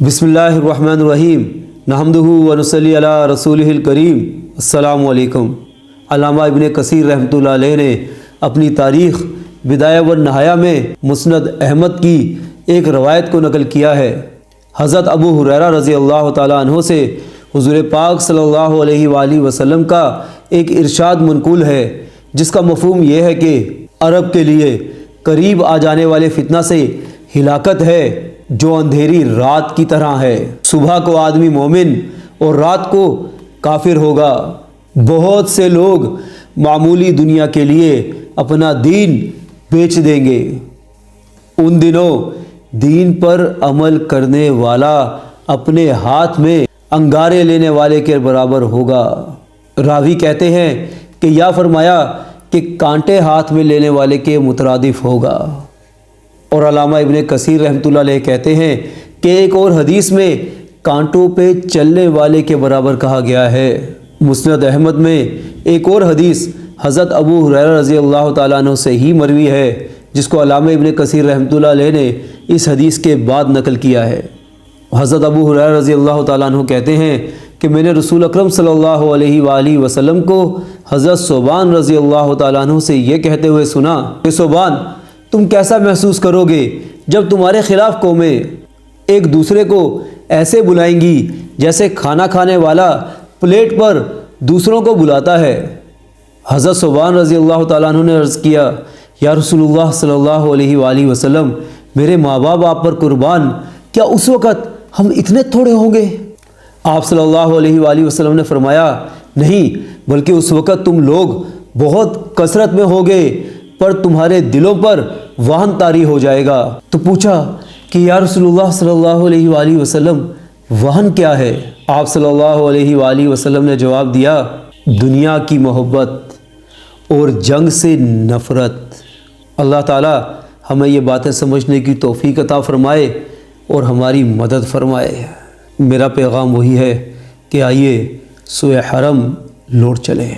بسم اللہ الرحمن الرحیم نحمدہ ونصلی علی رسولہ الکریم۔ السلام علیکم۔ علامہ ابن کثیر رحمۃ اللہ علیہ نے اپنی تاریخ بدایہ والنہایہ میں مسند احمد کی ایک روایت کو نقل کیا ہے۔ حضرت ابو ہریرہ رضی اللہ تعالیٰ عنہ سے حضور پاک صلی اللہ علیہ وآلہ وسلم کا ایک ارشاد منقول ہے، جس کا مفہوم یہ ہے کہ عرب کے لیے قریب آ جانے والے فتنہ سے ہلاکت ہے جو اندھیری رات کی طرح ہے۔ صبح کو آدمی مومن اور رات کو کافر ہوگا۔ بہت سے لوگ معمولی دنیا کے لیے اپنا دین بیچ دیں گے۔ ان دنوں دین پر عمل کرنے والا اپنے ہاتھ میں انگارے لینے والے کے برابر ہوگا۔ راوی کہتے ہیں کہ یا فرمایا کہ کانٹے ہاتھ میں لینے والے کے مترادف ہوگا۔ اور علامہ ابن کثیر رحمۃ اللہ علیہ کہتے ہیں کہ ایک اور حدیث میں کانٹوں پہ چلنے والے کے برابر کہا گیا ہے۔ مسند احمد میں ایک اور حدیث حضرت ابو ہریرہ رضی اللہ تعالیٰ عنہ سے ہی مروی ہے، جس کو علامہ ابن کثیر رحمۃ اللہ علیہ نے اس حدیث کے بعد نقل کیا ہے۔ حضرت ابو ہریرہ رضی اللہ تعالیٰ عنہ کہتے ہیں کہ میں نے رسول اکرم صلی اللہ علیہ وآلہ وسلم کو حضرت ثوبان رضی اللہ تعالیٰ عنہ سے یہ کہتے ہوئے سنا کہ ثوبان، تم کیسا محسوس کرو گے جب تمہارے خلاف قومیں ایک دوسرے کو ایسے بلائیں گی جیسے کھانا کھانے والا پلیٹ پر دوسروں کو بلاتا ہے۔ حضرت ثوبان رضی اللہ تعالیٰ عنہ نے عرض کیا، یا رسول اللہ صلی اللہ علیہ وآلہ وسلم، میرے ماں باپ آپ پر قربان، کیا اس وقت ہم اتنے تھوڑے ہوں گے؟ آپ صلی اللہ علیہ وآلہ وسلم نے فرمایا، نہیں، بلکہ اس وقت تم لوگ بہت کثرت میں ہوگے، پر تمہارے دلوں پر وہن طاری ہو جائے گا۔ تو پوچھا کہ یا رسول اللہ صلی اللہ علیہ وآلہ وسلم، وہن کیا ہے؟ آپ صلی اللہ علیہ وآلہ وسلم نے جواب دیا، دنیا کی محبت اور جنگ سے نفرت۔ اللہ تعالی ہمیں یہ باتیں سمجھنے کی توفیق عطا فرمائے اور ہماری مدد فرمائے۔ میرا پیغام وہی ہے کہ آئیے سوئے حرم لوٹ چلیں۔